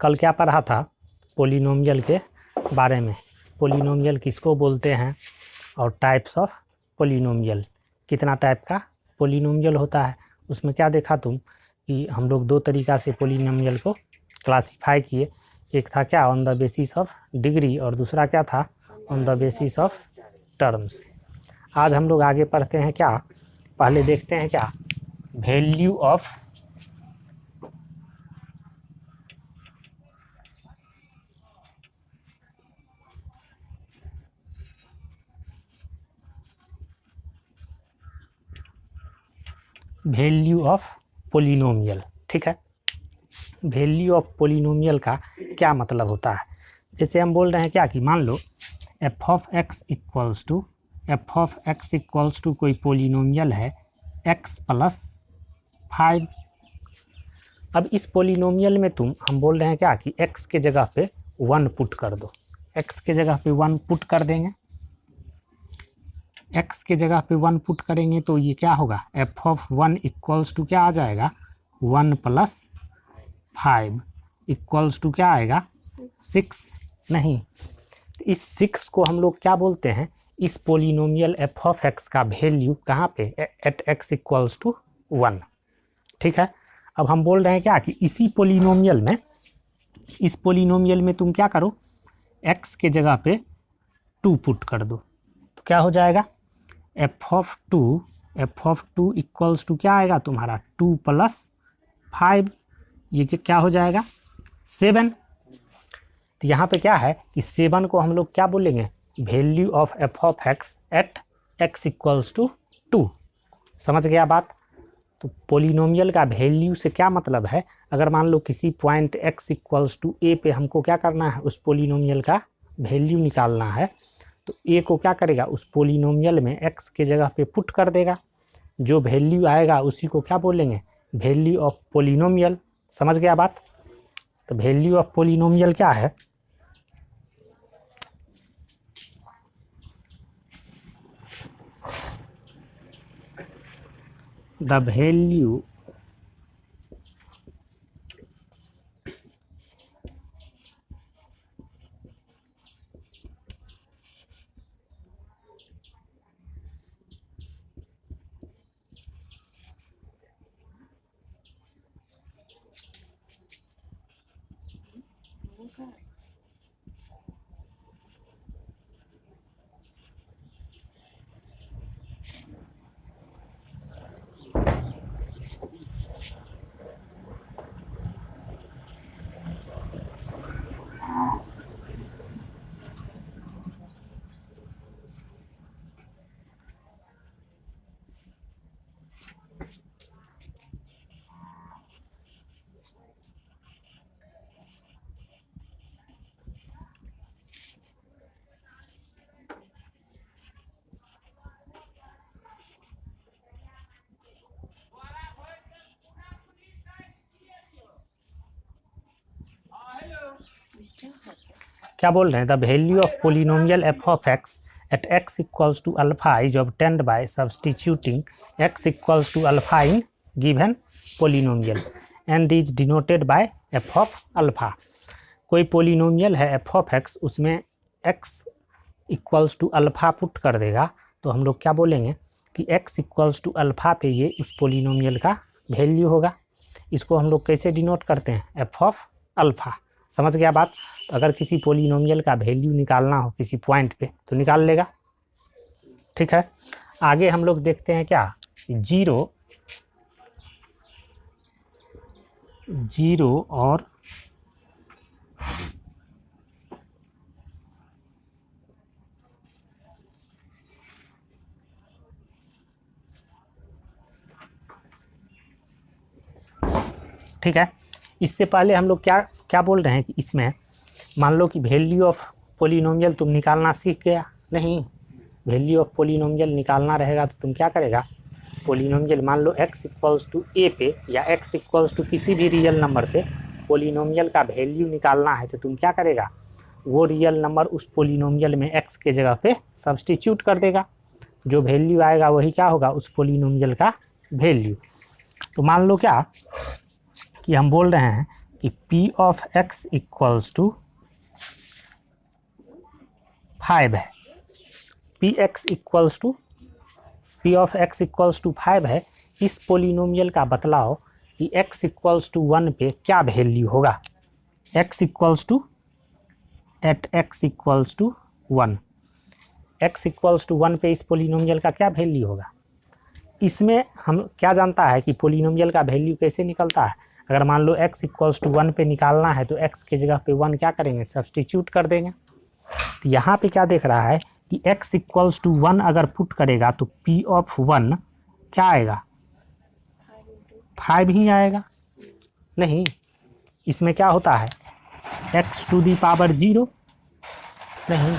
कल क्या पढ़ा था पोलिनोमियल के बारे में, पोलिनोमियल किसको बोलते हैं और टाइप्स ऑफ पोलिनोमियल, कितना टाइप का पोलिनोमियल होता है। उसमें क्या देखा तुम कि हम लोग दो तरीक़ा से पोलिनोमियल को क्लासिफाई किए, एक था क्या on the basis of degree और दूसरा क्या था on the basis of terms. आज हम लोग आगे पढ़ते हैं क्या, पहले देखते हैं क्या value of value of polynomial. ठीक है, वैल्यू ऑफ पोलिनोमियल का क्या मतलब होता है। जैसे हम बोल रहे हैं क्या कि मान लो f of x equals to कोई पोलिनोमियल है x + 5। अब इस पोलिनोमियल में हम बोल रहे हैं क्या कि x के जगह पे 1 पुट कर दो, x के जगह पे 1 पुट कर देंगे, x के जगह पे 1 पुट करेंगे तो ये क्या होगा एफ ऑफ 1 इक्वल्स टू क्या आ जाएगा 1 + 5 इक्वल्स टू क्या आएगा 6। नहीं, इस 6 को हम लोग क्या बोलते हैं, इस पोलिनोमियल एफ ऑफ एक्स का वैल्यू कहाँ पे एट x इक्वल्स टू 1। ठीक है, अब हम बोल रहे हैं क्या कि इसी पोलिनोमियल में, इस पोलिनोमियल में तुम क्या करो x के जगह पे 2 पुट कर दो, तो क्या हो जाएगा एफ ऑफ 2 इक्वल्स टू क्या आएगा तुम्हारा 2 + 5, ये क्या हो जाएगा 7। तो यहाँ पे क्या है कि 7 को हम लोग क्या बोलेंगे value of F of X at x equals to 2। समझ गया बात। तो पोलिनोमियल का वैल्यू से क्या मतलब है, अगर मान लो किसी point x equals to a पे हमको क्या करना है, उस पोलिनोमियल का वैल्यू निकालना है, तो a को क्या करेगा उस पोलिनोमियल में x के जगह पे पुट कर देगा, जो वैल्यू आएगा उसी को क्या बोलेंगे वैल्यू ऑफ पोलिनोमियल। समझ गया बात। तो वैल्यू ऑफ पोलिनोमियल क्या है, द वैल्यू क्या बोल रहे हैं, the value of polynomial F of X at x equals to alpha is obtained by substituting x equals to alpha in given polynomial and is denoted by F of alpha. कोई polynomial है F of X, उसमें x equals to alpha put कर देगा, तो हम लोग क्या बोलेंगे कि x इक्वल्स टू अल्फा पे ये उस पोलिनोमियल का वैल्यू होगा। इसको हम लोग कैसे डिनोट करते हैं एफ ऑफ अल्फा। समझ गया बात। तो अगर किसी पोलिनोमियल का वैल्यू निकालना हो किसी पॉइंट पे तो निकाल लेगा। ठीक है, आगे हम लोग देखते हैं क्या 0 और ठीक है, इससे पहले हम लोग क्या बोल रहे हैं कि इसमें मान लो कि वैल्यू ऑफ पोलिनोमियल तुम निकालना सीख गया। नहीं, वैल्यू ऑफ पोलिनोमियल निकालना रहेगा तो तुम क्या करेगा, पोलिनोमियल मान लो x इक्वल्स टू a पे या x इक्वल्स टू किसी भी रियल नंबर पे पोलिनोमियल का वैल्यू निकालना है, तो तुम क्या करेगा वो रियल नंबर उस पोलिनोमियल में x के जगह पे सब्सटीट्यूट कर देगा, जो वैल्यू आएगा वही क्या होगा उस पोलिनोमियल का वैल्यू। तो मान लो क्या कि हम बोल रहे हैं कि p of x equals to 5 है, p of x equals to 5 है। इस पोलिनोमियल का बतलाओ कि x इक्वल्स टू 1 पे क्या वैल्यू होगा। x equals to 1, x equals to 1 पे इस पोलिनोमियल का क्या वैल्यू होगा। इसमें हम क्या जानता है कि पोलिनोमियल का वैल्यू कैसे निकलता है। अगर मान लो x इक्वल्स टू 1 पे निकालना है तो x के जगह पे 1 क्या करेंगे, सब्सटीट्यूट कर देंगे। तो यहाँ पे क्या देख रहा है कि x इक्वल्स टू 1 अगर पुट करेगा तो p ऑफ 1 क्या आएगा, 5 ही आएगा। नहीं, इसमें क्या होता है x टू दी पावर 0, नहीं,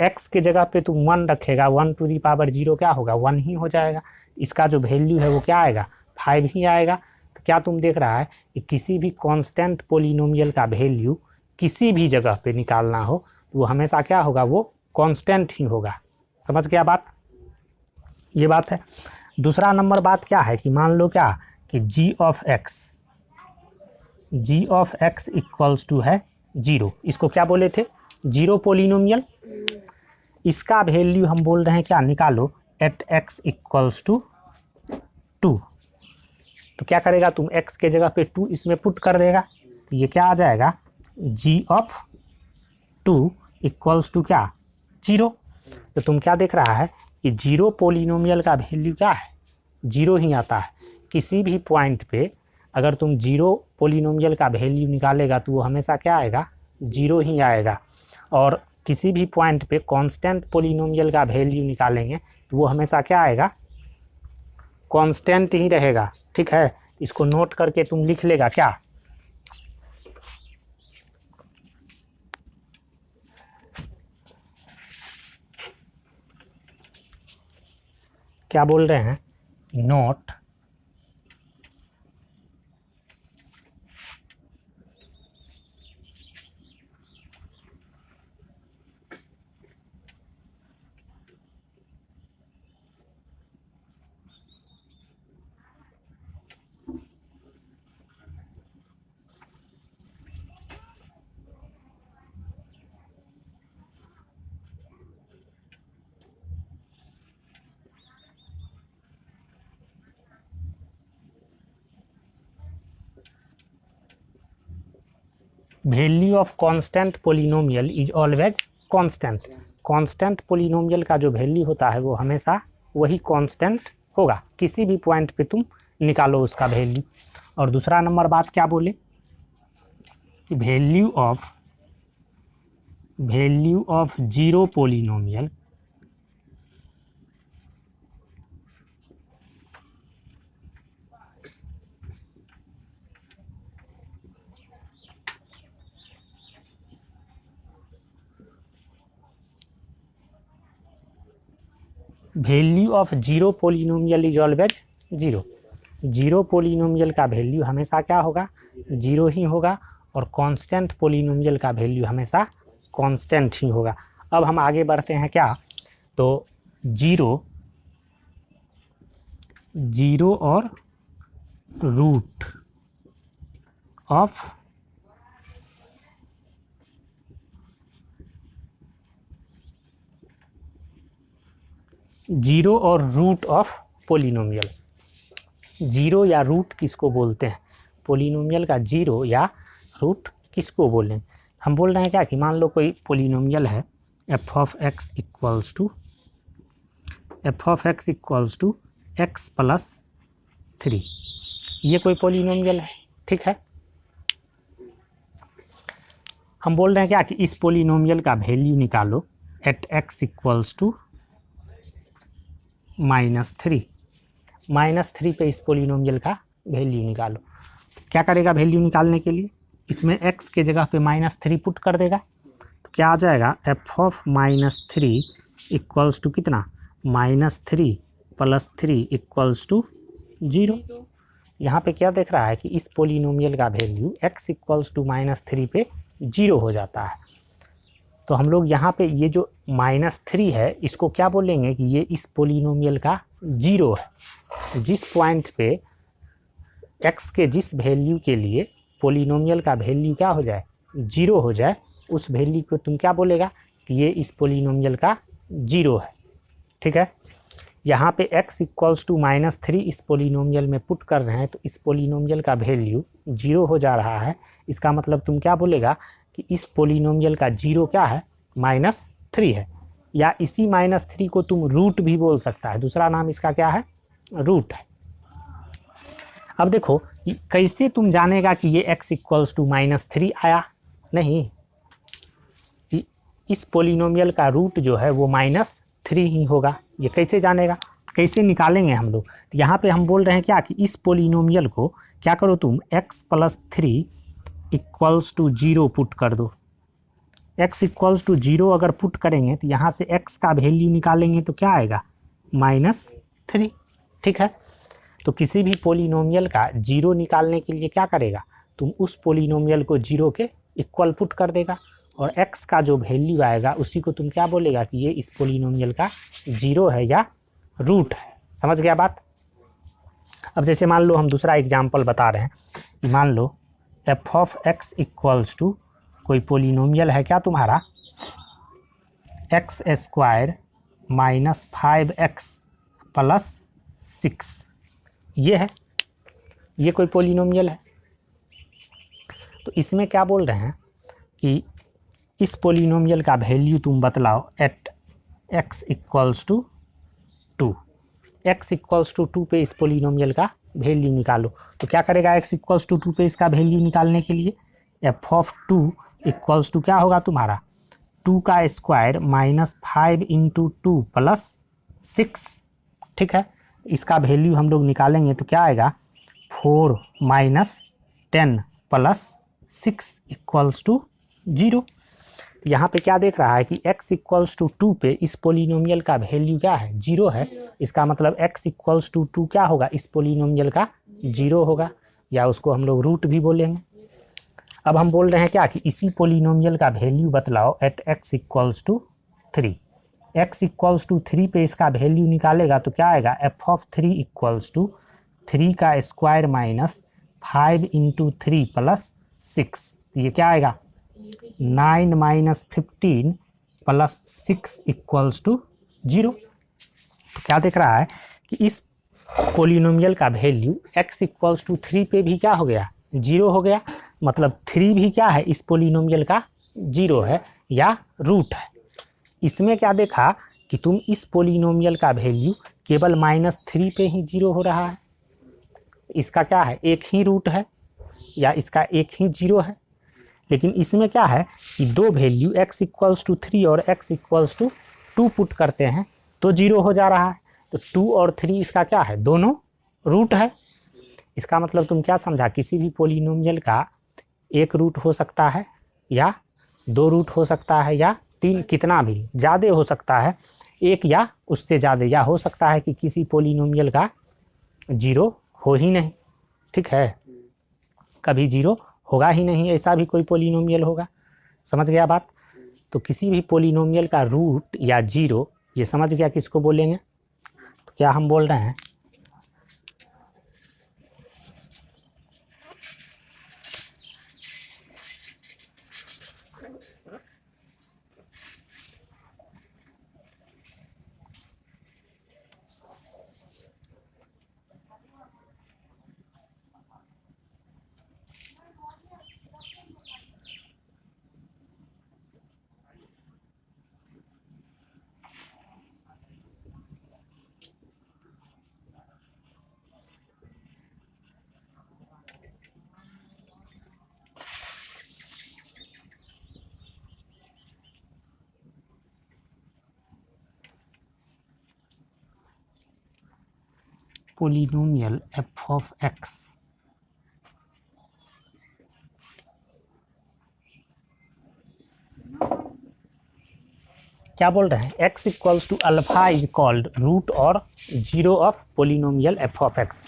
x के जगह पे तुम 1 रखेगा, 1 टू दी पावर 0 क्या होगा, 1 ही हो जाएगा। इसका जो वैल्यू है वो क्या आएगा, 5 ही आएगा। तो क्या तुम देख रहा है कि किसी भी कांस्टेंट पोलिनोमियल का वैल्यू किसी भी जगह पे निकालना हो तो वो हमेशा क्या होगा, वो कांस्टेंट ही होगा। समझ गया बात, ये बात है। दूसरा नंबर बात क्या है कि मान लो क्या कि g of x equals to है 0। इसको क्या बोले थे, 0 पोलिनोमियल। इसका वैल्यू हम बोल रहे हैं क्या, निकालो एट x इक्वल्स टू 2। तो क्या करेगा तुम, x के जगह पे 2 इसमें पुट कर देगा तो ये क्या आ जाएगा, g ऑफ 2 इक्वल्स टू क्या, 0। तो तुम क्या देख रहा है कि 0 पोलिनोमियल का वैल्यू क्या है, 0 ही आता है। किसी भी पॉइंट पे अगर तुम 0 पोलिनोमियल का वैल्यू निकालेगा तो वो हमेशा क्या आएगा, 0 ही आएगा। और किसी भी पॉइंट पे कांस्टेंट पोलिनोमियल का वैल्यू निकालेंगे तो वो हमेशा क्या आएगा, कांस्टेंट ही रहेगा। ठीक है, इसको नोट करके तुम लिख लेगा क्या बोल रहे हैं, note value of constant polynomial is always constant. Constant polynomial का जो वैल्यू होता है वो हमेशा वही कांस्टेंट होगा, किसी भी पॉइंट पे तुम निकालो उसका वैल्यू। और दूसरा नंबर बात क्या बोले कि value of 0 polynomial value of 0 polynomial is always 0। 0 polynomial का वैल्यू हमेशा क्या होगा, 0 ही होगा। और कांस्टेंट पोलिनोमियल का वैल्यू हमेशा कांस्टेंट ही होगा। अब हम आगे बढ़ते हैं क्या, तो 0 और रूट ऑफ 0 और रूट ऑफ पोलिनोमियल। 0 या रूट किसको बोलते हैं, पोलिनोमियल का 0 या रूट किसको बोल रहे हैं। हम बोल रहे हैं क्या कि मान लो कोई पोलिनोमियल है f of x equals to x plus 3। ये कोई पोलिनोमियल है, ठीक है। हम बोल रहे हैं क्या कि इस पोलिनोमियल का वैल्यू निकालो एट x इक्वल्स टू -3। -3 पे इस पोलिनोमियल का वैल्यू निकालो। क्या करेगा वैल्यू निकालने के लिए, इसमें x के जगह पे -3 पुट कर देगा तो क्या आ जाएगा, f ऑफ -3 इक्वल्स टू कितना, -3 + 3 इक्वल्स टू 0। यहाँ पे क्या देख रहा है कि इस पोलिनोमियल का वैल्यू x इक्वल्स टू -3 पे 0 हो जाता है। तो हम लोग यहाँ पे ये जो -3 है इसको क्या बोलेंगे कि ये इस पोलिनोमियल का 0 है। जिस पॉइंट पे x के जिस वैल्यू के लिए पोलिनोमियल का वैल्यू क्या हो जाए, 0 हो जाए, उस वैल्यू को तुम क्या बोलेगा कि ये इस पोलिनोमियल का 0 है। ठीक है, यहाँ पे x इक्वल्स टू -3 इस पोलिनोमियल में पुट कर रहे हैं तो इस पोलिनोमियल का वैल्यू 0 हो जा रहा है। इसका मतलब तुम क्या बोलेगा कि इस पोलिनोमियल का 0 क्या है, -3 है, या इसी -3 को तुम रूट भी बोल सकता है, दूसरा नाम इसका क्या है, रूट है। अब देखो कैसे तुम जानेगा कि ये x इक्वल्स टू -3 आया, नहीं, इस पोलिनोमियल का रूट जो है वो -3 ही होगा। ये कैसे जानेगा, कैसे निकालेंगे हम लोग, तो यहाँ पे हम बोल रहे हैं क्या कि इस पोलिनोमियल को क्या करो तुम x + 3 इक्वल्स टू 0 पुट कर दो। x इक्वल्स टू 0 अगर पुट करेंगे तो यहाँ से x का वैल्यू निकालेंगे तो क्या आएगा, -3। ठीक है, तो किसी भी पोलिनोमियल का 0 निकालने के लिए क्या करेगा, तुम उस पोलिनोमियल को 0 के इक्वल पुट कर देगा और x का जो वैल्यू आएगा उसी को तुम क्या बोलेगा कि ये इस पोलिनोमियल का 0 है या रूट है। समझ गया बात। अब जैसे मान लो हम दूसरा एग्जाम्पल बता रहे हैं कि मान लो f(x) इक्वल्स टू कोई पोलिनोमियल है क्या तुम्हारा x² - 5x + 6, ये है, ये कोई पोलिनोमियल है। तो इसमें क्या बोल रहे हैं कि इस पोलिनोमियल का वैल्यू तुम बतलाओ at x equals to 2, x equals to 2 पे इस पोलिनोमियल का वैल्यू निकालो। तो क्या करेगा x इक्वल्स टू 2 पे इसका वैल्यू निकालने के लिए, f(2) इक्वल्स टू क्या होगा तुम्हारा 2 का स्क्वायर -5 × 2 + 6। ठीक है, इसका वैल्यू हम लोग निकालेंगे तो क्या आएगा 4 - 10 + 6 इक्वल्स टू 0। यहाँ पे क्या देख रहा है कि x इक्वल्स टू 2 पे इस पोलिनोमियल का वैल्यू क्या है, 0 है। इसका मतलब x इक्वल्स टू 2 क्या होगा, इस पोलिनोमियल का 0 होगा, या उसको हम लोग रूट भी बोलेंगे। अब हम बोल रहे हैं क्या कि इसी पोलिनोमियल का वैल्यू बतलाओ at x equals to 3। x equals to 3 पे इसका वैल्यू निकालेगा तो क्या आएगा f(3) इक्वल्स टू 3 का स्क्वायर -5 × 3 + 6, ये क्या आएगा 9 - 15 + 6 इक्वल्स टू 0। तो क्या देख रहा है कि इस पोलिनोमियल का वैल्यू x इक्वल्स टू 3 पे भी क्या हो गया, 0 हो गया। मतलब 3 भी क्या है, इस पोलिनोमियल का 0 है या रूट है। इसमें क्या देखा कि तुम इस पोलिनोमियल का वैल्यू केवल -3 पे ही 0 हो रहा है, इसका क्या है, एक ही रूट है या इसका एक ही 0 है। लेकिन इसमें क्या है कि दो वैल्यू x इक्वल्स टू 3 और x इक्वल्स टू 2 पुट करते हैं तो 0 हो जा रहा है। तो 2 और 3 इसका क्या है, दोनों रूट है। इसका मतलब तुम क्या समझा, किसी भी पोलिनोमियल का एक रूट हो सकता है या 2 रूट हो सकता है या 3, कितना भी ज़्यादा हो सकता है, एक या उससे ज़्यादा, या हो सकता है कि किसी पोलिनोमियल का 0 हो ही नहीं। ठीक है, कभी 0 होगा ही नहीं, ऐसा भी कोई पोलिनोमियल होगा। समझ गया बात। तो किसी भी पोलिनोमियल का रूट या 0, ये समझ गया किसको बोलेंगे। तो क्या हम बोल रहे हैं, पोलिनोमियल f(x) क्या बोल रहे हैं, x equals to alpha is called root और 0 of polynomial f(x).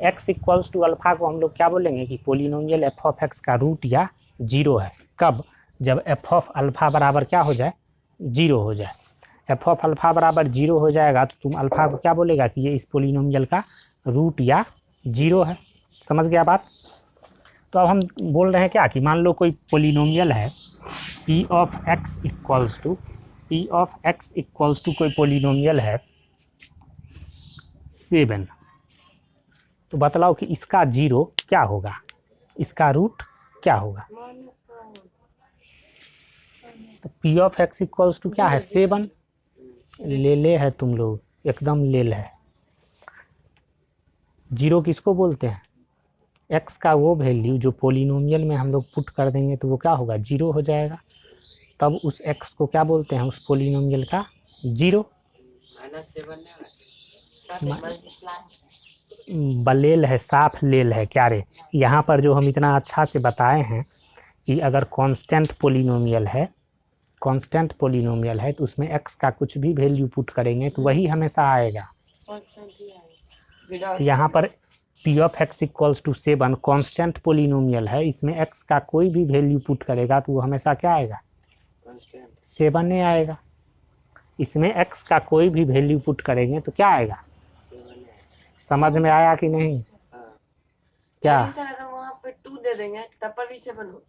x equals to alpha को हम लोग क्या बोलेंगे कि पोलिनोमियल f(x) का रूट या 0 है। कब, जब f(अल्फा) बराबर क्या हो जाए, 0 हो जाए। f(अल्फा) बराबर 0 हो जाएगा तो तुम अल्फा को क्या बोलेगा कि ये इस पोलिनोमियल का रूट या 0 है। समझ गया बात। तो अब हम बोल रहे हैं क्या कि मान लो कोई पोलिनोमियल है p of x equals to कोई पोलिनोमियल है 7, तो बतलाओ कि इसका जीरो क्या होगा, इसका रूट क्या होगा। तो p of x equals to क्या है 7, ले है तुम लोग, एकदम ले है। जीरो किसको बोलते हैं, x का वो वैल्यू जो पोलिनोमियल में हम लोग पुट कर देंगे तो वो क्या होगा, जीरो हो जाएगा। तब उस x को क्या बोलते हैं, उस पोलिनोमियल का जीरो। बलेल है, साफ लेल है क्या रे। यहाँ पर जो हम इतना अच्छा से बताए हैं कि अगर कांस्टेंट पोलिनोमियल है तो उसमें x का कुछ भी वैल्यू पुट करेंगे तो वही हमेशा आएगा। तो यहाँ पर p of x equals to 7 constant polynomial है, इसमें x का कोई भी वैल्यू पुट करेगा तो वो हमेशा क्या आएगा, 7 नहीं आएगा। इसमें x का कोई भी वैल्यू पुट करेंगे तो क्या आएगा, समझ में आया कि नहीं। क्या अगर वहाँ पे 2 दे देंगे तब पर भी 7 हो।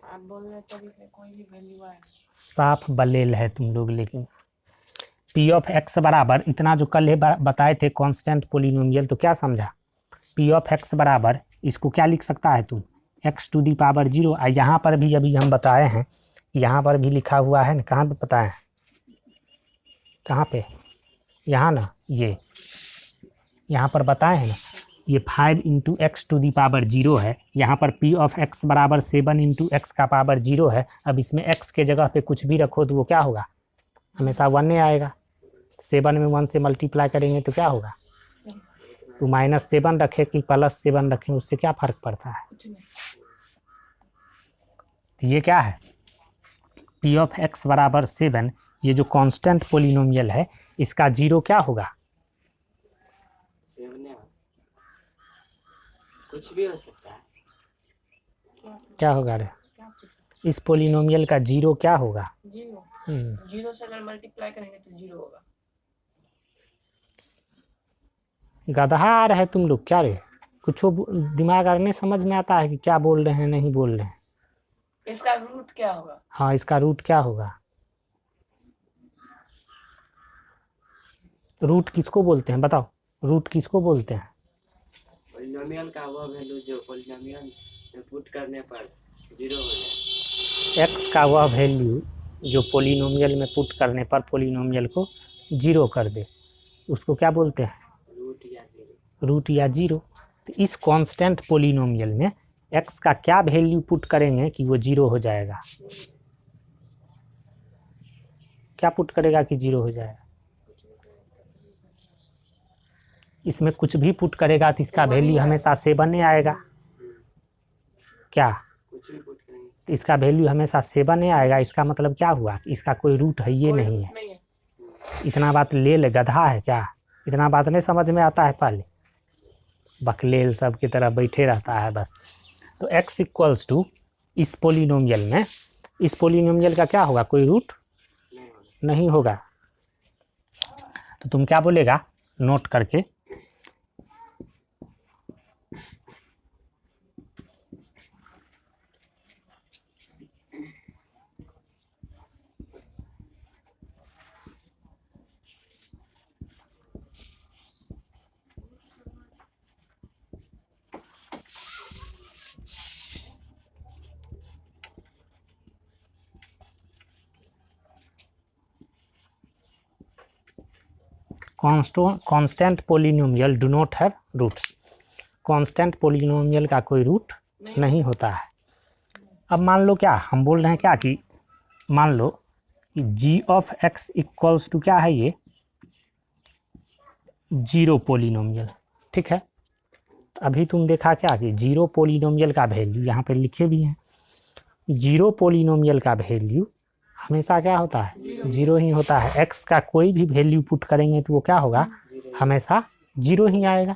आप बोल रहे थे कोई भी वैल्यू आए, साफ बलेल है तुम लोग। लेकिन p ऑफ x बराबर इतना जो कल बताए थे कांस्टेंट पोलिनोमियल, तो क्या समझा, p ऑफ x बराबर इसको क्या लिख सकता है तुम, x टू दी पावर 0। यहाँ पर भी अभी हम बताए हैं, यहाँ पर भी लिखा हुआ है ना, कहाँ पे पता है, कहाँ पे, यहाँ ना, ये यहाँ पर बताए हैं ना, ये 5 into X to the power 0 है। यहाँ पर p ऑफ x बराबर 7 इंटू एक्स का पावर 0 है। अब इसमें x के जगह पे कुछ भी रखो तो वो क्या होगा, हमेशा 1 नहीं आएगा। 7 में 1 से मल्टीप्लाई करेंगे तो क्या होगा, तो -7 रखे कि +7 रखें उससे क्या फ़र्क पड़ता है। तो ये क्या है, p ऑफ x बराबर 7, ये जो कांस्टेंट पोलिनोमियल है इसका जीरो क्या होगा, कुछ भी हो सकता है। क्या होगा रे, इस पोलिनोमियल का जीरो क्या होगा, जीरो से अगर मल्टीप्लाई करेंगे तो जीरो होगा। गधा आ रहा है तुम लोग क्या रे, कुछ दिमाग आ नहीं समझ में आता है कि क्या बोल रहे हैं नहीं बोल रहे हैं। इसका रूट क्या होगा, हाँ इसका रूट क्या होगा, रूट किसको बोलते हैं बताओ, रूट किसको बोलते हैं, पोलिनोमियल का वो वैल्यू जो पोलिनोमियल में पुट करने पर जीरो हो जाए। x का वह वैल्यू जो पोलिनोमियल में पुट करने पर पोलिनोमियल को जीरो कर दे, उसको क्या बोलते हैं, रूट या जीरो। तो इस कांस्टेंट पोलिनोमियल में x का क्या वैल्यू पुट करेंगे कि वो जीरो हो जाएगा, क्या पुट करेगा कि जीरो हो जाएगा, इसमें कुछ भी पुट करेगा तो इसका वैल्यू हमेशा 7 नहीं आएगा। क्या, तो इसका वैल्यू हमेशा 7 नहीं आएगा। इसका मतलब क्या हुआ, इसका कोई रूट है ये नहीं है। इतना बात ले गधा है क्या, इतना बात नहीं समझ में आता है, पहले बकलेल सब की तरह बैठे रहता है बस। तो x इक्वल्स टू इस पोलिनोमियल में, इस पोलिनोमियल का क्या होगा, कोई रूट नहीं होगा। तो तुम क्या बोलेगा, नोट करके, constant polynomial do not have roots. Constant polynomial का कोई रूट नहीं होता है। अब मान लो क्या हम बोल रहे हैं, क्या कि मान लो कि g of x equals to क्या है, ये जीरो पोलिनोमियल, ठीक है। अभी तुम देखा क्या कि जीरो पोलिनोमियल का वैल्यू यहाँ पर लिखे भी हैं, जीरो पोलिनोमियल का वैल्यू हमेशा क्या होता है, जीरो ही होता है। x का कोई भी वैल्यू पुट करेंगे तो वो क्या होगा, हमेशा जीरो ही आएगा।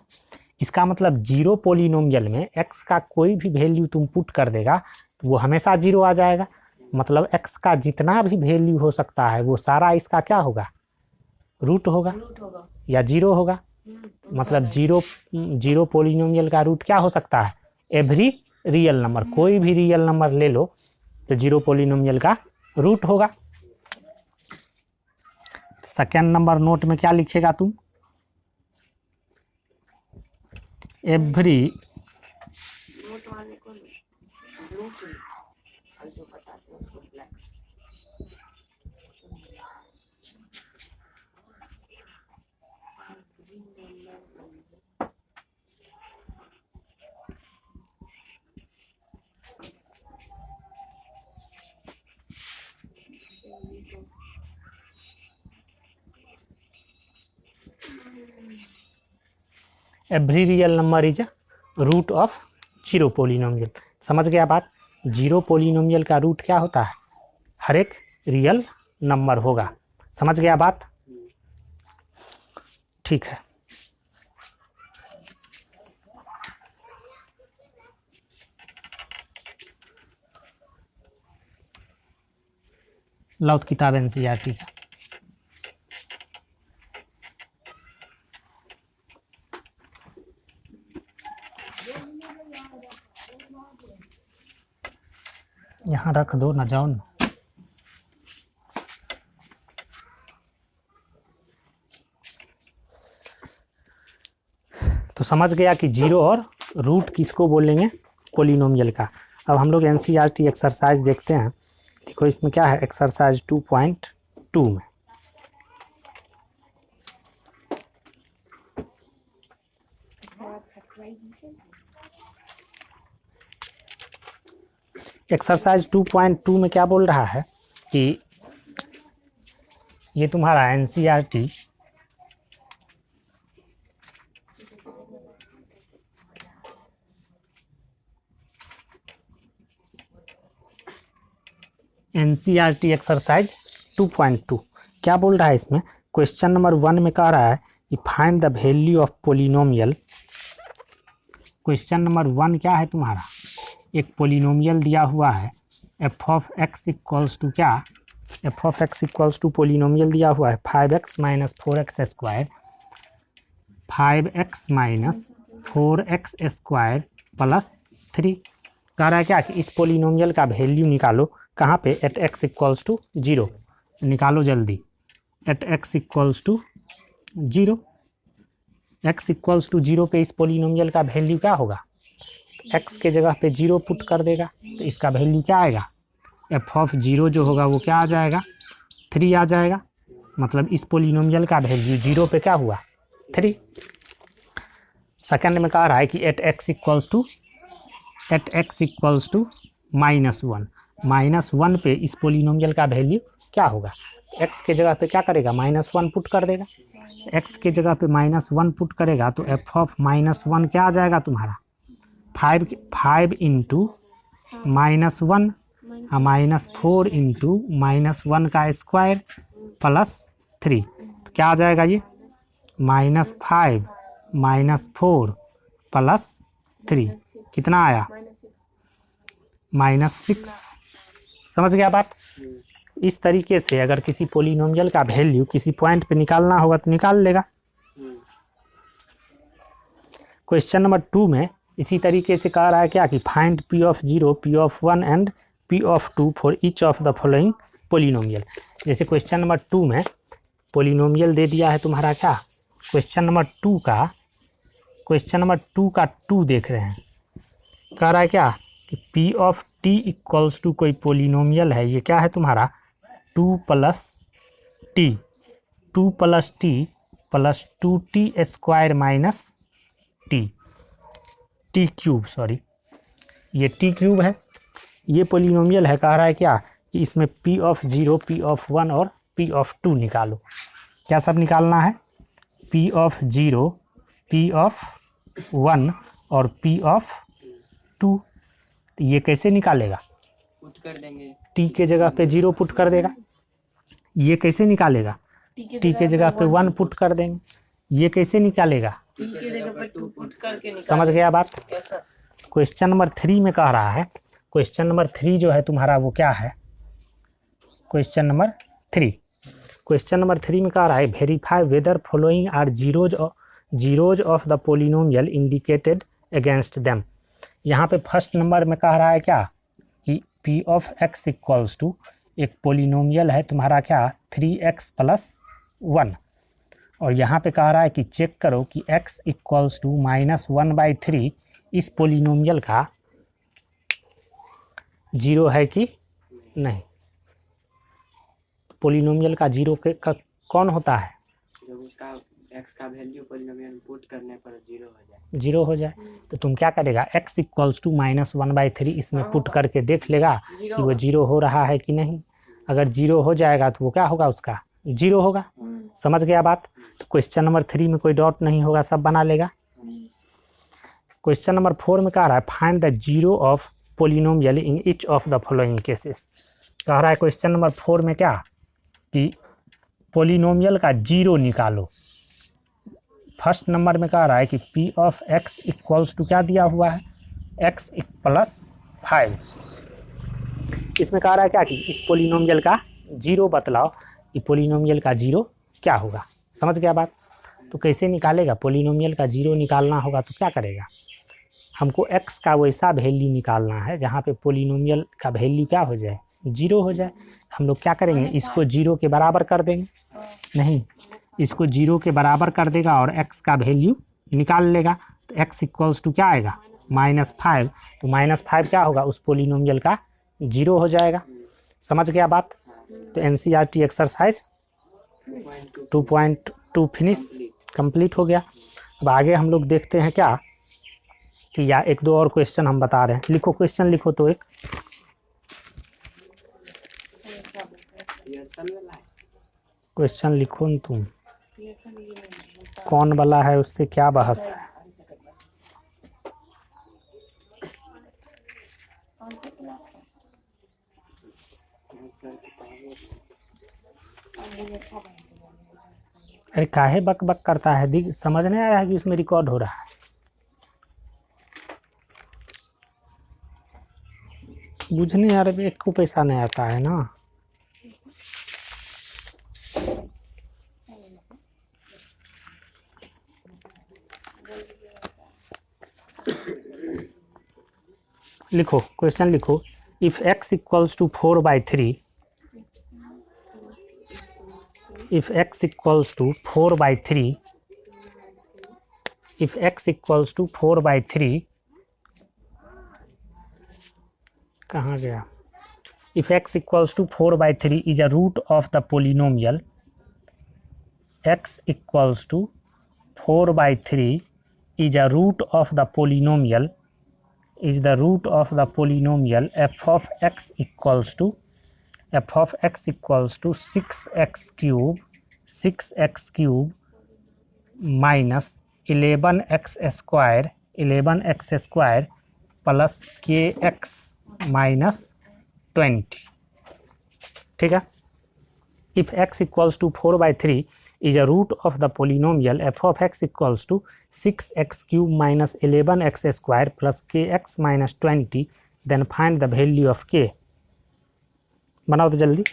इसका मतलब जीरो पोलिनोमियल में x का कोई भी वैल्यू तुम पुट कर देगा तो वो हमेशा जीरो आ जाएगा। मतलब x का जितना भी वैल्यू हो सकता है वो सारा इसका क्या होगा, रूट होगा या जीरो होगा। मतलब जीरो पोलिनोमियल का रूट क्या हो सकता है? एवरी रियल नंबर, कोई भी रियल नंबर ले लो तो जीरो पोलिनोमियल का रूट होगा। सेकेंड नंबर नोट में क्या लिखेगा तुम? एवरी नोट वाले को ब्लू चाहिए और जो बताते हैं उसको black. Every real number is root of zero polynomial. समझ गया बात? जीरो पोलिनोमियल का रूट क्या होता है? हर एक रियल नंबर होगा। समझ गया बात? ठीक है। लौट किताब एनसीईआरटी का। यहाँ रख दो ना, जाओ ना। तो समझ गया कि जीरो और रूट किसको बोलेंगे? पोलिनोमियल का। अब हम लोग एनसीईआरटी एक्सरसाइज देखते हैं। देखो इसमें क्या है, एक्सरसाइज 2.2 में एक्सरसाइज 2.2 में क्या बोल रहा है कि ये तुम्हारा एनसीईआरटी एक्सरसाइज 2.2 क्या बोल रहा है इसमें? क्वेश्चन नंबर 1 में कह रहा है कि find the value of polynomial. Question number 1 क्या है तुम्हारा? एक पोलिनोमियल दिया हुआ है F of x equals to क्या? F of x equals to polynomial दिया हुआ है 5x minus 4x square, 5x minus 4x square plus 3। कह रहा है क्या कि इस पोलिनोमियल का वैल्यू निकालो। कहाँ पे? At x equals to 0। निकालो जल्दी। At x equals to 0, x equals to 0 पे इस पोलिनोमियल का वैल्यू क्या होगा? x के जगह पे 0 पुट कर देगा तो इसका वैल्यू क्या आएगा? एफ ऑफ 0 जो होगा वो क्या आ जाएगा? 3 आ जाएगा। मतलब इस पोलिनोमियल का वैल्यू 0 पे क्या हुआ? 3। सेकंड में कह रहा है कि एट x इक्वल्स टू -1। -1 पे इस पोलिनोमियल का वैल्यू क्या होगा? x के जगह पे क्या करेगा? -1 पुट कर देगा। x के जगह पे -1 पुट करेगा तो एफ ऑफ -1 क्या आ जाएगा तुम्हारा? 5 इंटू -1 -4 इंटू -1 का स्क्वायर प्लस 3। तो क्या आ जाएगा ये? -5 -4 प्लस 3 कितना आया? -6। समझ गया बात? इस तरीके से अगर किसी पोलिनोमियल का वैल्यू किसी पॉइंट पे निकालना होगा तो निकाल लेगा। क्वेश्चन नंबर 2 में इसी तरीके से कह रहा है क्या कि find p of 0, p of 1 and p of 2 for each of the following polynomial. जैसे क्वेश्चन नंबर 2 में पोलिनोमियल दे दिया है तुम्हारा क्या? क्वेश्चन नंबर 2 का 2 देख रहे हैं। कह रहा है क्या कि p of t equals to कोई पोलिनोमियल है। ये क्या है तुम्हारा? 2 plus t plus 2t square minus T cube, sorry ये टी क्यूब है। ये पोलिनोमियल है। कह रहा है क्या कि इसमें p ऑफ 0, p ऑफ 1 और p ऑफ 2 निकालो। क्या सब निकालना है? p ऑफ 0, p ऑफ 1 और p ऑफ 2। तो ये कैसे निकालेगा? पुट कर देंगे। t के जगह पे 0 पुट कर देगा। ये कैसे निकालेगा? t के जगह पे 1 पुट कर देंगे। ये कैसे निकालेगा? t के जगह पर 2 पुट करके निकाल। समझ गया बात? कैसा? क्वेश्चन नंबर 3 में कह रहा है, क्वेश्चन नंबर 3 जो है तुम्हारा वो क्या है? क्वेश्चन नंबर 3 में कह रहा है verify whether following are zeros of the polynomial indicated against them. यहाँ पे फर्स्ट नंबर में कह रहा है क्या कि P of x equals to एक पोलिनोमियल है तुम्हारा क्या 3x + 1, और यहाँ पे कह रहा है कि चेक करो कि x इक्वल्स टू -1/3 इस पोलिनोमियल का जीरो है कि नहीं। पोलिनोमियल का जीरो कौन होता है? जब उसका x का वैल्यू पोलिनोमियल में पुट करने पर जीरो हो जाए। तो तुम क्या करेगा x इक्वल्स टू -1/3 इसमें पुट करके देख लेगा कि वो जीरो हो रहा है कि नहीं। अगर जीरो हो जाएगा तो वो क्या होगा, उसका जीरो होगा। समझ गया बात? तो क्वेश्चन नंबर 3 में कोई डॉट नहीं होगा, सब बना लेगा। क्वेश्चन नंबर 4 में कह रहा है find the zero of polynomial in each of the following cases. कह रहा है क्वेश्चन नंबर 4 में क्या कि पोलिनोमियल का जीरो निकालो। फर्स्ट नंबर में कह रहा है कि P of x equals to क्या दिया हुआ है, x + 5। इसमें कह रहा है क्या कि इस पोलिनोमियल का जीरो बतलाओ कि पोलिनोमियल का जीरो क्या होगा। समझ गया बात? तो कैसे निकालेगा? पोलिनोमियल का जीरो निकालना होगा तो क्या करेगा, हमको x का वैसा वैल्यू निकालना है जहाँ पे पोलिनोमियल का वैल्यू क्या हो जाए, जीरो हो जाए। हम लोग क्या करेंगे, इसको जीरो के बराबर कर देंगे, नहीं इसको जीरो के बराबर कर देगा और x का वैल्यू निकाल लेगा। तो x इक्वल्स टू क्या आएगा, -5। तो -5 क्या होगा, उस पोलिनोमियल का जीरो हो जाएगा। समझ गया बात? तो NCERT एक्सरसाइज 2.2 फिनिश कंप्लीट हो गया। अब आगे हम लोग देखते हैं क्या कि या एक दो और क्वेश्चन हम बता रहे हैं। लिखो, क्वेश्चन लिखो तो एक क्वेश्चन लिखो न तुम, कौन वाला है उससे क्या बहस है। अरे काहे बक बक करता है, दिख समझ नहीं आ रहा है कि उसमें रिकॉर्ड हो रहा है। बुझने यार एक को पैसा नहीं आता है ना। लिखो, क्वेश्चन लिखो। If x equals to 4/3, if x equals to 4/3, if x equals to 4/3, कहाँ गया, if x equals to 4/3 is a root of the polynomial, x equals to 4/3 is a root of the polynomial, is the root of the polynomial f of x equals to 6x cube minus 11x square plus kx minus 20। ठीक है। if x equals to 4/3 is a root of the polynomial f of x equals to 6x cube minus 11x square plus kx minus 20, then find the value of k। बनाओ तो जल्दी।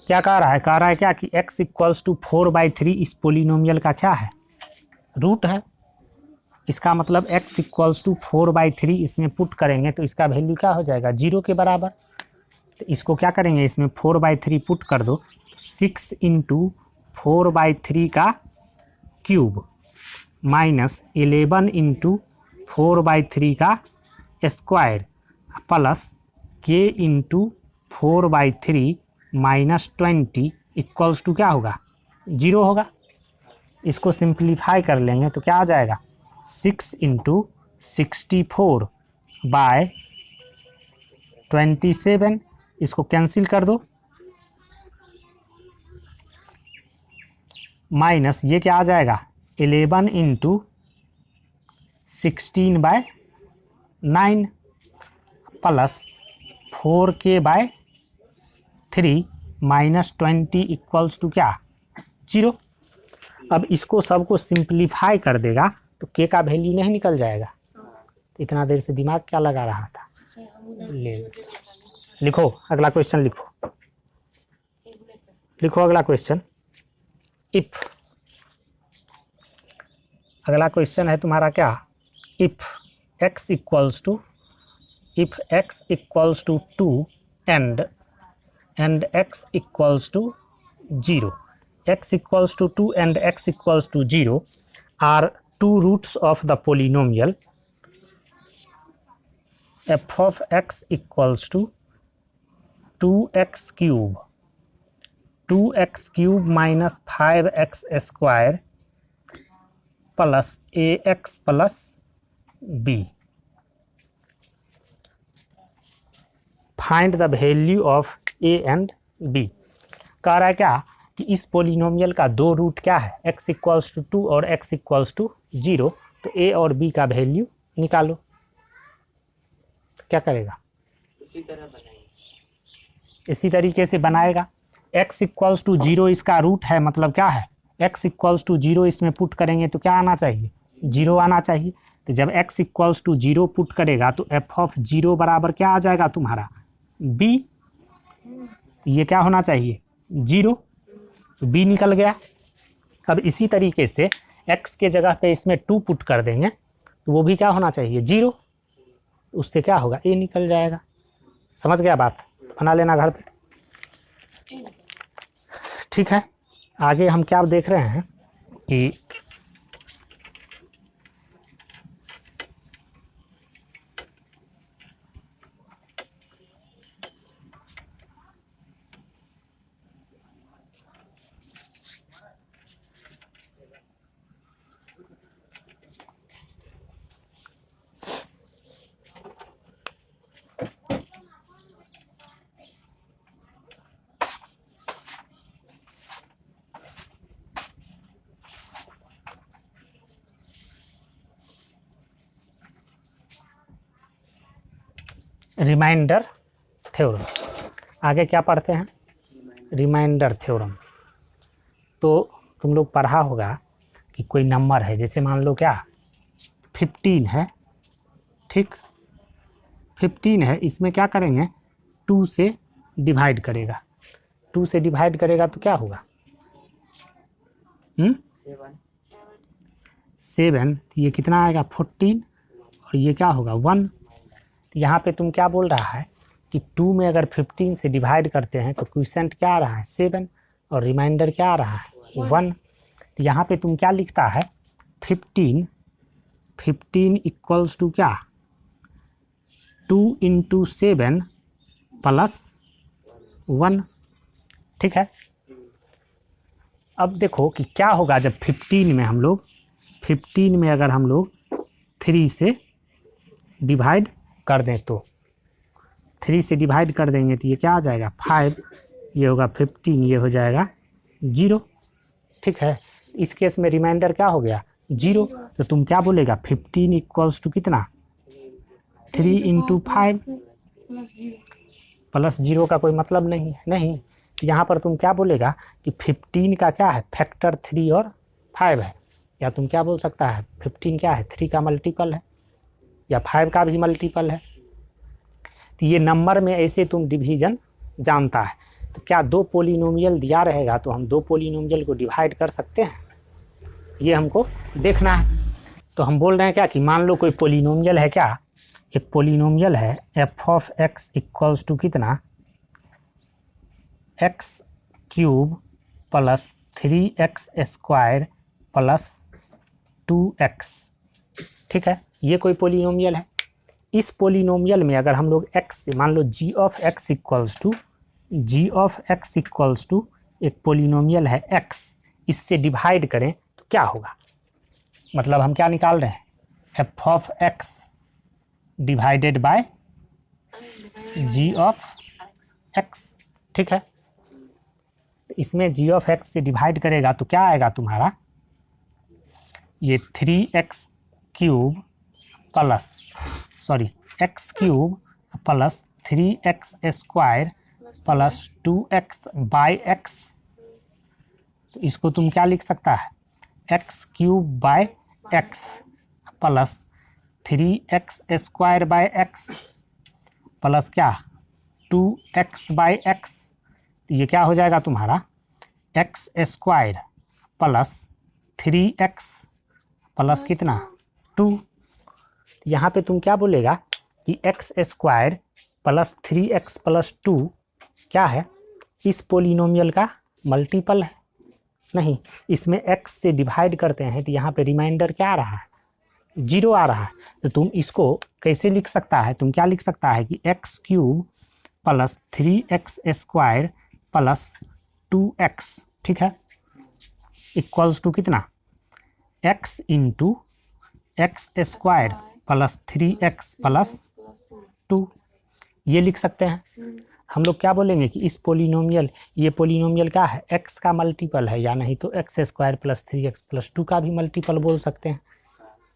क्या कह रहा है, कह रहा है क्या कि x इक्वल्स टू 4/3 इस पोलिनोमियल का क्या है, रूट है। इसका मतलब x इक्वल्स टू 4/3 इसमें पुट करेंगे तो इसका वैल्यू क्या हो जाएगा, जीरो के बराबर। तो इसको क्या करेंगे, इसमें 4/3 पुट कर दो, 6 × 4/3 का क्यूब माइनस 11 × 4/3 का square plus k × 4/3 minus 20 equals to क्या होगा, जीरो होगा। इसको सिंप्लीफाई कर लेंगे तो क्या आ जाएगा, 6 इंटू 64 बाय 27, इसको कैंसिल कर दो, माइनस ये क्या आ जाएगा 11 into 16 by 9 plus 4k by 3 minus 20 equals to क्या 0। अब इसको सबको सिंप्लीफाई कर देगा तो k का वैल्यू नहीं निकल जाएगा। इतना देर से दिमाग क्या लगा रहा था। लिखो अगला क्वेश्चन, लिखो अगला क्वेश्चन। इफ अगला क्वेश्चन है तुम्हारा क्या, if x equals to 2 and x equals to 0, x equals to 2 and x equals to 0 are two roots of the polynomial f of x equals to 2x cube minus 5x square plus ax plus b। Find the value of a and b। कह रहा है क्या कि इस polynomial का दो root क्या है, x इक्वल्स टू 2 और x इक्वल्स टू 0, तो a और b का वैल्यू निकालो। क्या करेगा, उसी तरह बनाएंगे, इसी तरीके से बनाएगा। x इक्वल्स टू 0 इसका रूट है, मतलब क्या है x इक्वल्स टू 0 इसमें पुट करेंगे तो क्या आना चाहिए 0 आना चाहिए। तो जब x इक्वल्स टू 0 पुट करेगा तो f ऑफ 0 बराबर क्या आ जाएगा तुम्हारा b, ये क्या होना चाहिए 0, तो b निकल गया। अब इसी तरीके से x के जगह पे इसमें 2 पुट कर देंगे तो वो भी क्या होना चाहिए 0, उससे क्या होगा a निकल जाएगा। समझ गया बात, बना लेना घर पे। ठीक है, आगे हम क्या देख रहे हैं कि रिमाइंडर थ्योरम। आगे क्या पढ़ते हैं, रिमाइंडर थ्योरम। तो तुम लोग पढ़ा होगा कि कोई नंबर है, जैसे मान लो क्या 15 है, ठीक 15 है, इसमें क्या करेंगे 2 से डिवाइड करेगा, 2 से डिवाइड करेगा तो क्या होगा 7, तो ये कितना आएगा 14 और ये क्या होगा 1। तो यहाँ पे तुम क्या बोल रहा है कि 2 में अगर 15 से डिवाइड करते हैं तो क्वोशिएंट क्या आ रहा है 7 और रिमाइंडर क्या आ रहा है 1। तो यहाँ पे तुम क्या लिखता है 15 इक्वल्स टू क्या 2 इंटू 7 प्लस 1। ठीक है, अब देखो कि क्या होगा जब 15 में हम लोग 15 में अगर हम लोग 3 से डिवाइड कर दें तो 3 से डिवाइड कर देंगे तो ये क्या आ जाएगा 5, ये होगा 15, ये हो जाएगा 0। ठीक है, इस केस में रिमाइंडर क्या हो गया 0। तो तुम क्या बोलेगा 15 इक्वल्स टू कितना 3 इंटू 5 प्लस 0 का कोई मतलब नहीं है, नहीं। यहाँ पर तुम क्या बोलेगा कि 15 का क्या है फैक्टर 3 और 5 है, या तुम क्या बोल सकता है 15 क्या है 3 का मल्टीपल है या 5 का भी मल्टीपल है। तो ये नंबर में ऐसे तुम डिवीजन जानता है। तो क्या 2 पोलिनोमियल दिया रहेगा तो हम 2 पोलिनोमियल को डिवाइड कर सकते हैं, ये हमको देखना है। तो हम बोल रहे हैं क्या कि मान लो कोई पोलिनोमियल है, क्या एक पोलिनोमियल है f of x equals to कितना x cube plus 3x square plus 2x। ठीक है, ये कोई पोलिनोमियल है। इस पोलिनोमियल में अगर हम लोग x से मान लो g of x equals to एक पोलिनोमियल है x, इससे डिवाइड करें तो क्या होगा, मतलब हम क्या निकाल रहे हैं F of X divided by G of X, ठीक है। इसमें जी ऑफ एक्स से डिवाइड करेगा तो क्या आएगा तुम्हारा, ये 3x cube plus X cube plus 3x square plus 2x by X. तो इसको तुम क्या लिख सकता है, X cube by X plus 3x square by X plus क्या 2x बाई एक्स। ये क्या हो जाएगा तुम्हारा, X square plus 3x plus कितना 2। यहाँ पे तुम क्या बोलेगा कि X square plus 3x plus 2 क्या है, इस पोलिनोमियल का मल्टीपल है। नहीं, इसमें x से डिवाइड करते हैं तो यहाँ पे रिमाइंडर क्या आ रहा है, 0 आ रहा है। तो तुम इसको कैसे लिख सकता है, तुम क्या लिख सकता है कि x cube plus 3x square plus 2x, ठीक है, इक्वल्स टू कितना, x into x square plus 3x plus 2, ये लिख सकते हैं। हम लोग क्या बोलेंगे कि इस पोलिनोमियल, ये पोलिनोमियल क्या है, x का मल्टीपल है, या नहीं तो x square plus 3x plus 2 का भी मल्टीपल बोल सकते हैं,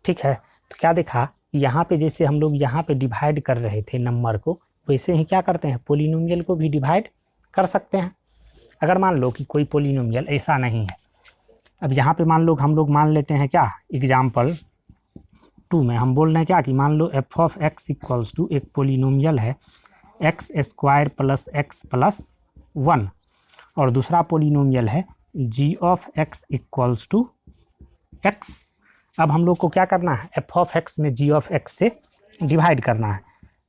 ठीक है। तो क्या देखा, यहाँ पे जैसे हम लोग यहाँ पे डिवाइड कर रहे थे नंबर को, वैसे ही क्या करते हैं, पोलिनोमियल को भी डिवाइड कर सकते हैं। अगर मान लो कि कोई पोलिनोमियल ऐसा नहीं है, अब यहाँ पे मान लो हम लोग मान लेते हैं क्या, एग्जाम्पल 2 में हम बोल रहे हैं क्या कि मान लो f of x equals to एक पोलिनोमियल है x square plus x plus 1, और दूसरा पोलिनोमियल है g of x equals to x. अब हम लोग को क्या करना है, एफ ऑफ एक्स में जी ऑफ एक्स से डिवाइड करना है।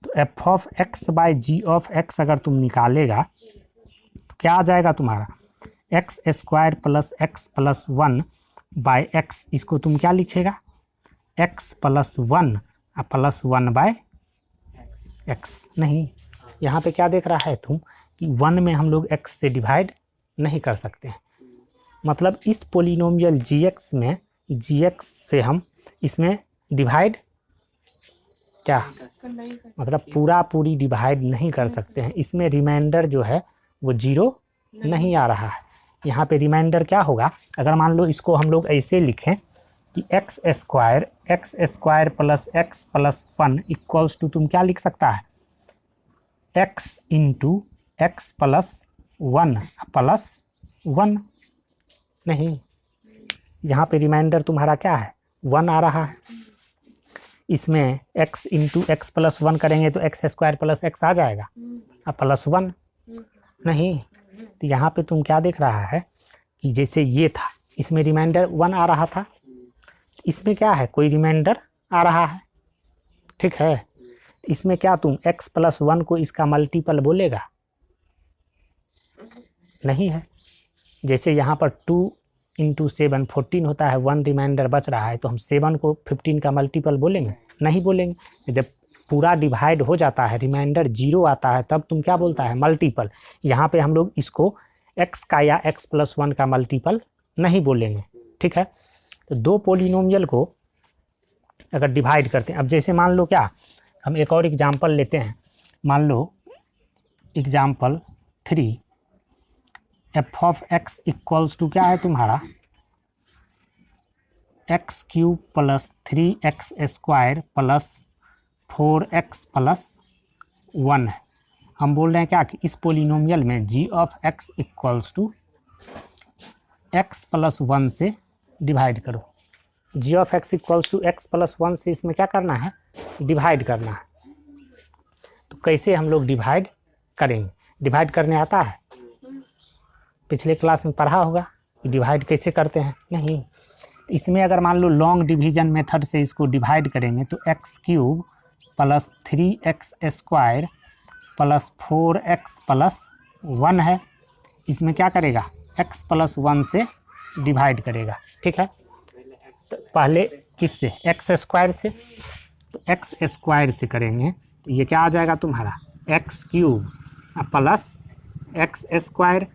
तो F of X by G of X अगर तुम निकालेगा तो क्या आ जाएगा तुम्हारा, X square plus x plus 1 by X. इसको तुम क्या लिखेगा, X plus 1 plus 1 by X. नहीं, यहाँ पे क्या देख रहा है तुम कि 1 में हम लोग x से डिवाइड नहीं कर सकते हैं, मतलब इस पोलिनोमियल gx में gx से हम इसमें डिवाइड क्या, मतलब पूरी डिवाइड नहीं कर सकते हैं। इसमें रिमाइंडर जो है वो 0 नहीं आ रहा है। यहाँ पे रिमाइंडर क्या होगा, अगर मान लो इसको हम लोग ऐसे लिखें कि X square plus x plus 1 equals to, तुम क्या लिख सकता है, X into X plus 1 plus 1। नहीं, यहाँ पे रिमाइंडर तुम्हारा क्या है, 1 आ रहा है। इसमें x इंटू एक्स प्लस 1 करेंगे तो एक्स स्क्वायर प्लस एक्स आ जाएगा और प्लस 1। नहीं, तो यहाँ पे तुम क्या देख रहा है कि जैसे ये था, इसमें रिमाइंडर 1 आ रहा था, इसमें क्या है, कोई रिमाइंडर आ रहा है, ठीक है। इसमें क्या तुम x प्लस 1 को इसका मल्टीपल बोलेगा, नहीं है। जैसे यहाँ पर 2 इंटू 7 14 होता है, 1 रिमाइंडर बच रहा है, तो हम 7 को 15 का मल्टीपल बोलेंगे, नहीं बोलेंगे। जब पूरा डिवाइड हो जाता है, रिमाइंडर 0 आता है, तब तुम क्या बोलता है, मल्टीपल। यहाँ पे हम लोग इसको x का या x प्लस 1 का मल्टीपल नहीं बोलेंगे, ठीक है। तो दो पोलिनोमियल को अगर डिवाइड करते हैं, अब जैसे मान लो क्या, हम एक और एग्जांपल लेते हैं, मान लो example 3, f of x equals to क्या है तुम्हारा, x cube plus 3x square plus 4x plus 1 है। हम बोल रहे हैं क्या कि इस पोलिनोमियल में g of x equals to x plus 1 से डिवाइड करो। g of x equals to x plus 1 से इसमें क्या करना है, डिवाइड करना है। तो कैसे हम लोग डिवाइड करेंगे, डिवाइड करने आता है, पिछले क्लास में पढ़ा होगा कि डिवाइड कैसे करते हैं। नहीं, इसमें अगर मान लो लॉन्ग डिवीजन मेथड से इसको डिवाइड करेंगे तो x cube plus 3x square plus 4x plus 1 है, इसमें क्या करेगा, x प्लस 1 से डिवाइड करेगा, ठीक है। तो पहले किससे, एक्स स्क्वायर से, तो एक्स स्क्वायर से करेंगे तो ये क्या आ जाएगा तुम्हारा, x cube plus x square,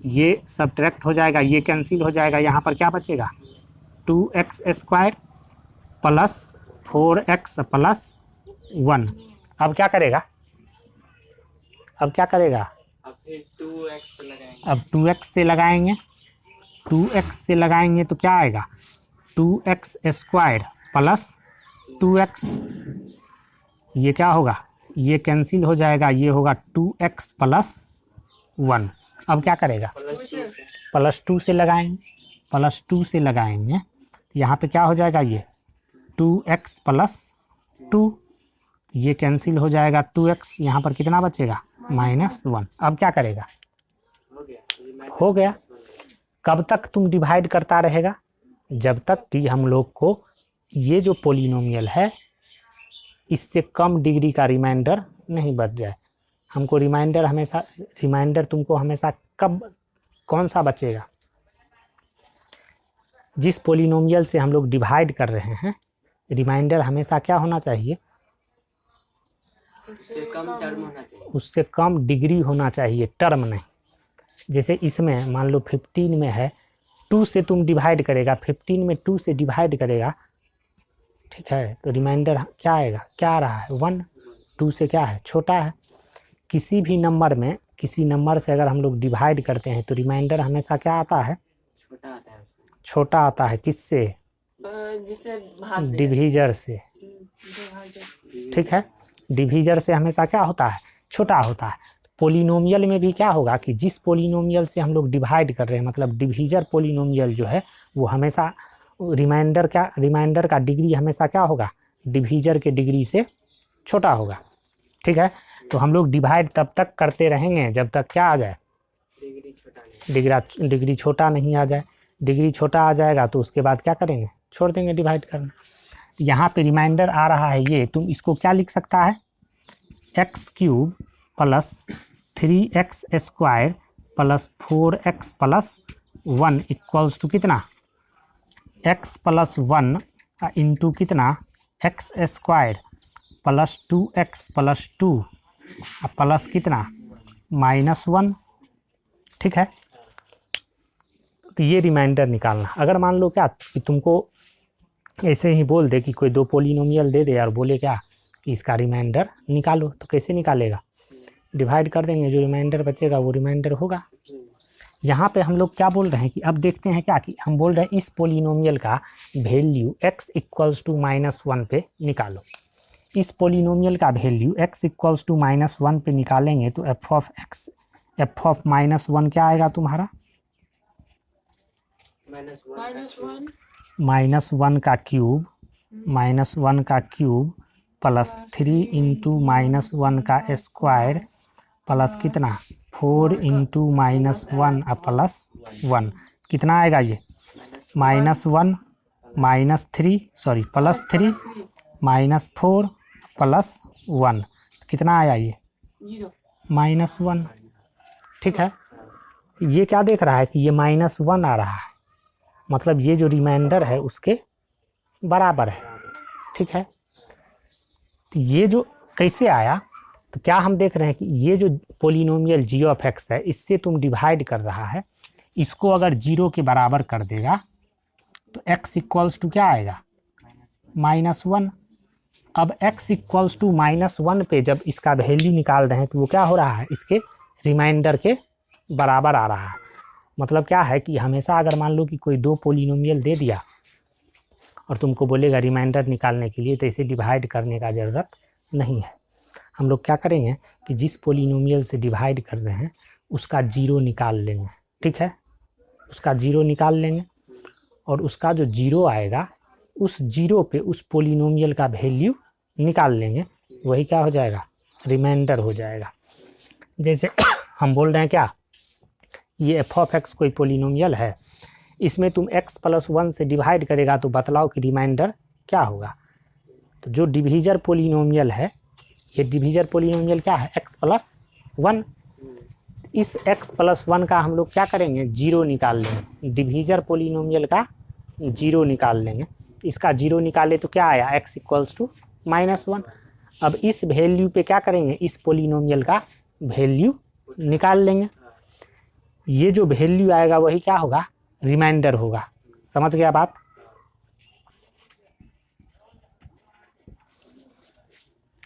ये सब्ट्रैक्ट हो जाएगा, ये कैंसिल हो जाएगा, यहाँ पर क्या बचेगा 2x square plus 4x plus 1। अब क्या करेगा, अब क्या करेगा, अब फिर 2x लगाएंगे। अब 2x से लगाएंगे, 2x से लगाएंगे तो क्या आएगा, 2x स्क्वायर प्लस 2x, ये क्या होगा, ये कैंसिल हो जाएगा, ये होगा 2x प्लस 1। अब क्या करेगा, प्लस 2 से +2 से लगाएंगे, +2 से लगाएंगे, यहाँ पे क्या हो जाएगा, ये 2x प्लस 2, ये कैंसिल हो जाएगा, 2x यहाँ पर कितना बचेगा, -1। अब क्या करेगा, हो गया, रिमाइंडर हो गया। कब तक तुम डिवाइड करता रहेगा, जब तक कि हम लोग को ये जो पोलिनोमियल है इससे कम डिग्री का रिमाइंडर नहीं बच जाए। हमको रिमाइंडर हमेशा, रिमाइंडर तुमको हमेशा कब, कौन सा बचेगा, जिस पोलिनोमियल से हम लोग डिवाइड कर रहे हैं, रिमाइंडर हमेशा क्या होना चाहिए, उससे कम टर्म होना चाहिए। उससे कम डिग्री होना चाहिए, टर्म नहीं। जैसे इसमें मान लो 15 में है, 2 से तुम डिवाइड करेगा, 15 में 2 से डिवाइड करेगा, ठीक है, तो रिमाइंडर क्या आएगा, क्या आ रहा है, 1। 2 से क्या है, छोटा है। किसी भी नंबर में, किसी नंबर से अगर हम लोग डिवाइड करते हैं तो रिमाइंडर हमेशा क्या आता है, छोटा आता है उसमें। छोटा आता है। किससे, जिसे भाग दे डिवीजर से, ठीक है, डिवीजर से हमेशा क्या होता है, छोटा होता है। पोलिनोमियल में भी क्या होगा कि जिस पोलिनोमियल से हम लोग डिवाइड कर रहे हैं, मतलब डिवीजर पोलिनोमियल जो है वो हमेशा रिमाइंडर क्या, रिमाइंडर का डिग्री हमेशा क्या होगा, डिवीजर के डिग्री से छोटा होगा, ठीक है। तो हम लोग डिवाइड तब तक करते रहेंगे जब तक क्या आ जाए, डिग्री छोटा नहीं। डिग्री छोटा नहीं आ जाए। डिग्री छोटा आ जाएगा तो उसके बाद क्या करेंगे, छोड़ देंगे डिवाइड करना। यहाँ पे रिमाइंडर आ रहा है ये, तुम इसको क्या लिख सकता है, x³ plus 3x square plus 4x plus 1 equals to कितना, x प्लस 1 इंटू कितना, x square plus 2x plus 2 plus कितना, -1, ठीक है। तो ये रिमाइंडर निकालना। अगर मान लो क्या कि तुमको ऐसे ही बोल दे कि कोई दो पोलिनोमियल दे दे और बोले क्या कि इसका रिमाइंडर निकालो, तो कैसे निकालेगा, डिवाइड कर देंगे, जो रिमाइंडर बचेगा वो रिमाइंडर होगा। यहाँ पे हम लोग क्या बोल रहे हैं कि अब देखते हैं क्या कि हम बोल रहे हैं इस पोलिनोमियल का वैल्यू x इक्वल्स टू -1 पे निकालो। इस पोलिनोमियल का वैल्यू x इक्वल्स टू -1 पे निकालेंगे तो f ऑफ -1 क्या आएगा तुम्हारा, -1 का क्यूब, -1 का क्यूब प्लस 3 इंटू -1 का स्क्वायर प्लस कितना, 4 इंटू -1 प्लस 1, कितना आएगा ये, -1 -3 प्लस 3 -4 प्लस 1, कितना आया ये, -1, ठीक है। ये क्या देख रहा है कि ये -1 आ रहा है, मतलब ये जो रिमाइंडर है उसके बराबर है, ठीक है। तो ये जो कैसे आया, तो क्या हम देख रहे हैं कि ये जो पोलिनोमियल g ऑफ x है इससे तुम डिवाइड कर रहा है, इसको अगर 0 के बराबर कर देगा तो x इक्वल्स टू क्या आएगा, -1। अब x इक्वल्स टू -1 पे जब इसका वैल्यू निकाल रहे हैं तो वो क्या हो रहा है, इसके रिमाइंडर के बराबर आ रहा है। मतलब क्या है कि हमेशा अगर मान लो कि कोई दो पोलिनोमियल दे दिया और तुमको बोलेगा रिमाइंडर निकालने के लिए, तो इसे डिवाइड करने का ज़रूरत नहीं है। हम लोग क्या करेंगे कि जिस पोलिनोमियल से डिवाइड कर रहे हैं उसका 0 निकाल लेंगे, ठीक है, उसका 0 निकाल लेंगे और उसका जो 0 आएगा उस 0 पे उस पोलिनोमियल का वैल्यू निकाल लेंगे, वही क्या हो जाएगा, रिमाइंडर हो जाएगा। जैसे हम बोल रहे हैं क्या, ये f ऑफ x कोई पोलिनोमियल है, इसमें तुम x प्लस 1 से डिवाइड करेगा तो बतलाओ कि रिमाइंडर क्या होगा। तो जो डिवीजर पोलिनोमियल है, ये डिवीजर पोलिनोमियल क्या है, x प्लस 1। इस x प्लस 1 का हम लोग क्या करेंगे, 0 निकाल लेंगे, डिवीजर पोलिनोमियल का 0 निकाल लेंगे। इसका 0 निकाले तो क्या आया, x इक्वल्स टू -1। अब इस वैल्यू पे क्या करेंगे, इस पोलिनोमियल का वैल्यू निकाल लेंगे। ये जो वैल्यू आएगा वही क्या होगा, रिमाइंडर होगा। समझ गया बात।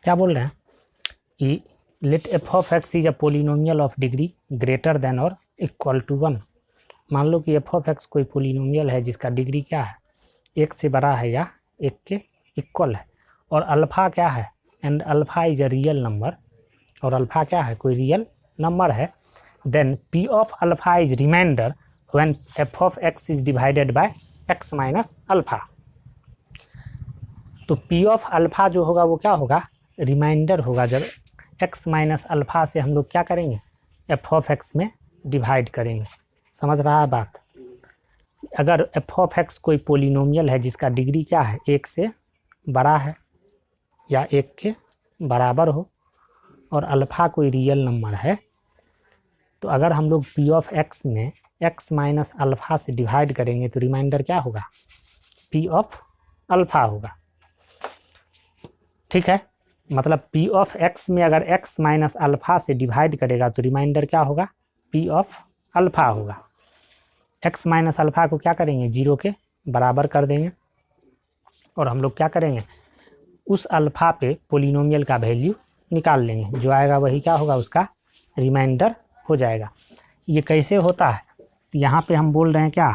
क्या बोल रहे हैं कि let F of X is a polynomial of degree greater than और इक्वल टू 1। मान लो कि एफ ऑफ एक्स कोई पोलिनोमियल है जिसका डिग्री क्या है, 1 से बड़ा है या 1 के इक्वल है, और अल्फ़ा क्या है, and alpha is a real number, और अल्फ़ा क्या है, कोई रियल नंबर है, then P of alpha is remainder when F of X is divided by X minus alpha. तो पी ऑफ अल्फ़ा जो होगा वो क्या होगा, रिमाइंडर होगा जब एक्स माइनस अल्फ़ा से हम लोग क्या करेंगे, एफ ऑफ एक्स में डिवाइड करेंगे। समझ रहा है बात। अगर एफ ऑफ एक्स कोई पोलिनोमियल है जिसका डिग्री क्या है, 1 से बड़ा है या 1 के बराबर हो, और अल्फ़ा कोई रियल नंबर है, तो अगर हम लोग पी ऑफ एक्स में एक्स माइनस अल्फ़ा से डिवाइड करेंगे तो रिमाइंडर क्या होगा, पी ऑफ अल्फ़ा होगा। ठीक है, मतलब पी ऑफ एक्स में अगर एक्स माइनस अल्फ़ा से डिवाइड करेगा तो रिमाइंडर क्या होगा, पी ऑफ अल्फ़ा होगा। एक्स माइनस अल्फ़ा को क्या करेंगे, 0 के बराबर कर देंगे, और हम लोग क्या करेंगे, उस अल्फ़ा पे पोलिनोमियल का वैल्यू निकाल लेंगे, जो आएगा वही क्या होगा, उसका रिमाइंडर हो जाएगा। ये कैसे होता है, यहाँ पे हम बोल रहे हैं क्या,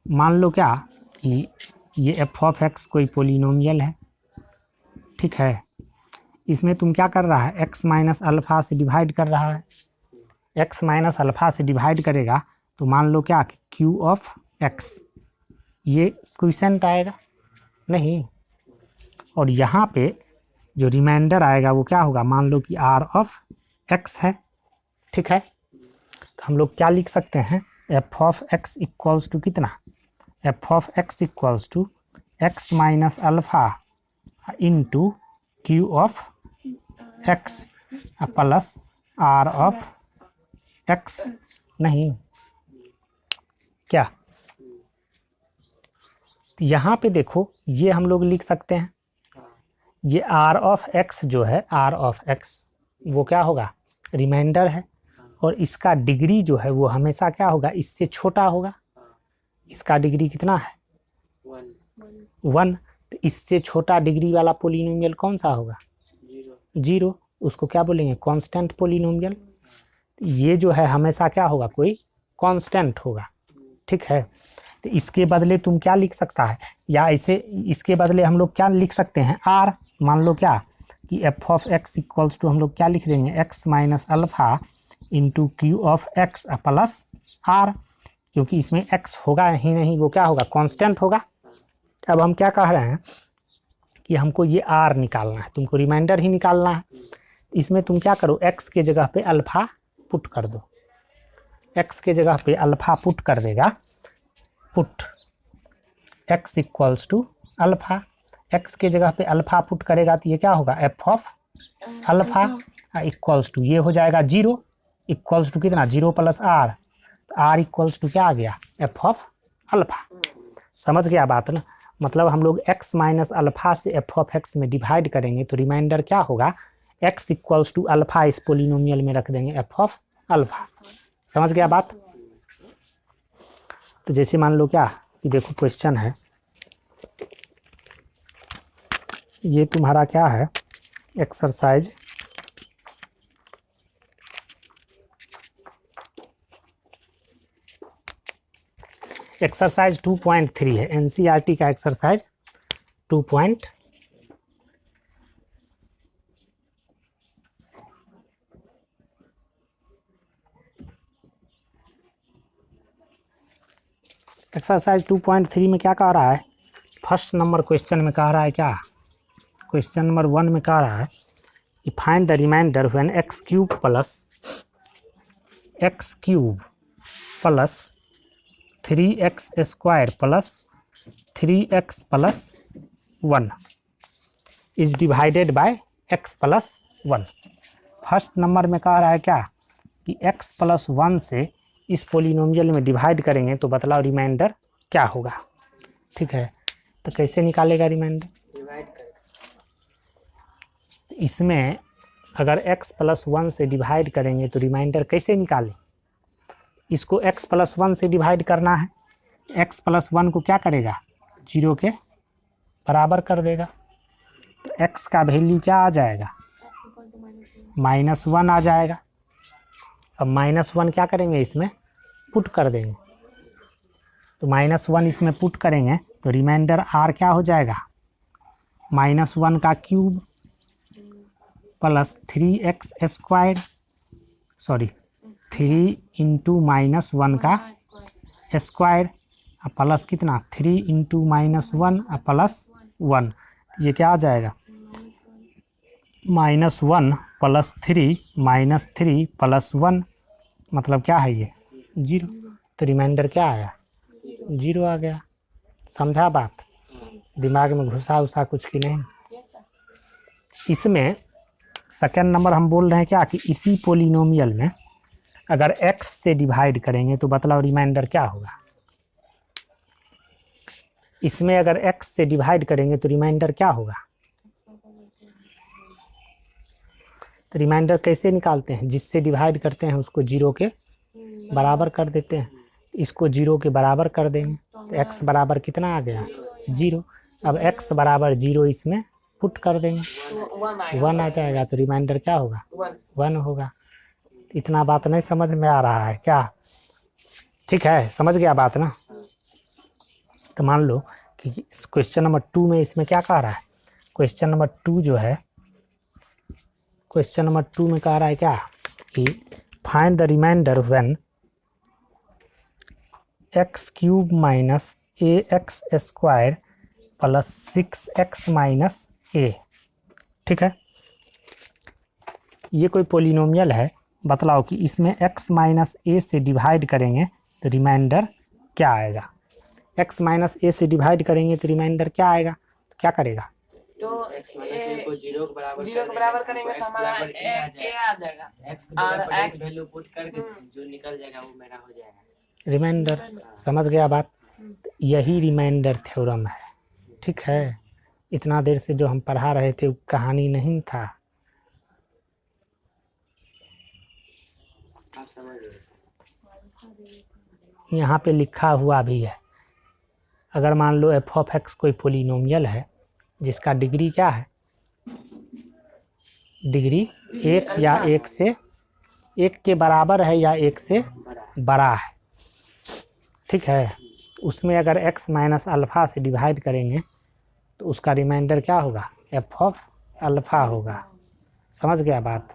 मान लो क्या कि ये एफ ऑफ एक्स कोई पोलिनोमियल है, ठीक है, इसमें तुम क्या कर रहा है, एक्स माइनस अल्फ़ा से डिवाइड कर रहा है। एक्स माइनस अल्फ़ा से डिवाइड करेगा तो मान लो क्या, क्यू ऑफ एक्स, ये क्वेश्चन आएगा नहीं, और यहाँ पे जो रिमाइंडर आएगा वो क्या होगा, मान लो कि आर ऑफ एक्स है। ठीक है, तो हम लोग क्या लिख सकते हैं, F of x equals to कितना, f of x equals to x minus alpha into Q of x plus r of x, नहीं क्या, यहाँ पे देखो ये हम लोग लिख सकते हैं, ये आर ऑफ एक्स जो है, आर ऑफ एक्स वो क्या होगा, रिमाइंडर है, और इसका डिग्री जो है वो हमेशा क्या होगा, इससे छोटा होगा। इसका डिग्री कितना है, 1। तो इससे छोटा डिग्री वाला पोलिनोमियल कौन सा होगा, 0। उसको क्या बोलेंगे, कांस्टेंट पोलिनोमियल। ये जो है हमेशा क्या होगा, कोई कांस्टेंट होगा। ठीक है, तो इसके बदले तुम क्या लिख सकता है, या ऐसे इसके बदले हम लोग क्या लिख सकते हैं, आर। मान लो क्या कि F of x equals to हम लोग क्या लिख देंगे, X minus alpha into Q of x plus R, क्योंकि इसमें एक्स होगा ही नहीं, वो क्या होगा, कांस्टेंट होगा। अब हम क्या कह रहे हैं कि हमको ये आर निकालना है, तुमको रिमाइंडर ही निकालना है। इसमें तुम क्या करो, एक्स के जगह पे अल्फ़ा पुट कर दो, एक्स के जगह पे अल्फ़ा पुट कर देगा, put X equals to alpha, X के जगह पे अल्फ़ा पुट करेगा तो ये क्या होगा, F of alpha equals to, ये हो जाएगा 0 इक्वल्स टू कितना, 0 प्लस आर, तो आर इक्वल्स टू क्या आ गया, एफ ऑफ अल्फ़ा। समझ गया बात ना, मतलब हम लोग एक्स माइनस अल्फ़ा से एफ ऑफ एक्स में डिवाइड करेंगे तो रिमाइंडर क्या होगा, एक्स इक्वल्स टू अल्फ़ा, इस पोलिनोमियल में रख देंगे एफ ऑफ अल्फ़ा। समझ गया बात। तो जैसे मान लो क्या कि देखो क्वेश्चन है, ये तुम्हारा क्या है, एक्सरसाइज एक्सरसाइज 2.3 है, एनसीईआरटी का एक्सरसाइज 2. एक्सरसाइज 2.3 में क्या कह रहा है, फर्स्ट नंबर क्वेश्चन में कह रहा है क्या, क्वेश्चन नंबर 1 में कह रहा है कि find the remainder when X cube plus 3x square plus 3x plus 1 is divided by x plus 1। First number में कह रहा है क्या कि x प्लस 1 से इस पोलिनोमियल में डिवाइड करेंगे तो बतलाओ रिमाइंडर क्या होगा। ठीक है, तो कैसे निकालेगा रिमाइंडर, डिवाइड कर, इसमें अगर x प्लस 1 से डिवाइड करेंगे तो रिमाइंडर कैसे निकालें, इसको x प्लस 1 से डिवाइड करना है, x प्लस 1 को क्या करेगा, 0 के बराबर कर देगा, तो x का वैल्यू क्या आ जाएगा, -1 आ जाएगा। अब -1 क्या करेंगे, इसमें पुट कर देंगे। तो -1 इसमें पुट करेंगे तो रिमाइंडर r क्या हो जाएगा, -1 का cube plus 3x square, sorry 3 into -1 का स्क्वायर प्लस कितना 3 इंटू -1 प्लस 1, ये क्या आ जाएगा -1 प्लस 3 प्लस 1 मतलब क्या है ये 0। तो रिमाइंडर क्या आया 0 आ गया। समझा बात, दिमाग में घुसा उसा कुछ की नहीं। इसमें सेकेंड नंबर हम बोल रहे हैं क्या कि इसी पोलिनोमियल में अगर x से डिवाइड करेंगे तो बतलाओ रिमाइंडर क्या होगा। इसमें अगर x से डिवाइड करेंगे तो रिमाइंडर क्या होगा। तो रिमाइंडर कैसे निकालते हैं, जिससे डिवाइड करते हैं उसको 0 के बराबर कर देते हैं। इसको 0 के बराबर कर देंगे तो x बराबर कितना आ गया 0। अब x बराबर 0 इसमें पुट कर देंगे, 1 आ जाएगा। तो रिमाइंडर क्या होगा 1 होगा। इतना बात नहीं समझ में आ रहा है क्या, ठीक है, समझ गया बात ना। तो मान लो कि क्वेश्चन नंबर 2 में इसमें क्या कह रहा है, क्वेश्चन नंबर 2 जो है, क्वेश्चन नंबर 2 में कह रहा है क्या कि find the remainder when x cube minus ax square plus 6x minus a। ठीक है, ये कोई पोलिनोमियल है, बतलाओ कि इसमें x माइनस a से डिवाइड करेंगे तो रिमाइंडर क्या आएगा। x माइनस a से डिवाइड करेंगे तो रिमाइंडर क्या आएगा, तो क्या करेगा, तो x माइनस a को 0 के बराबर 0 के बराबर करेंगे तो हमारा a आ जाएगा x और बराबर x वैल्यू पुट करके जो निकल जाएगा वो मेरा हो जाएगा रिमाइंडर। समझ गया बात, यही रिमाइंडर थ्योरम है। ठीक है, इतना देर से जो हम पढ़ा रहे थे वो कहानी नहीं था, आप समझ गए। यहाँ पे लिखा हुआ भी है। अगर मान लो एफ ऑफ एक्स कोई पोलिनोमियल है जिसका डिग्री क्या है, डिग्री 1 या 1 से 1 के बराबर है या 1 से बड़ा है। ठीक है, उसमें अगर x माइनस अल्फ़ा से डिवाइड करेंगे तो उसका रिमाइंडर क्या होगा, एफ ऑफ अल्फ़ा होगा। समझ गया बात।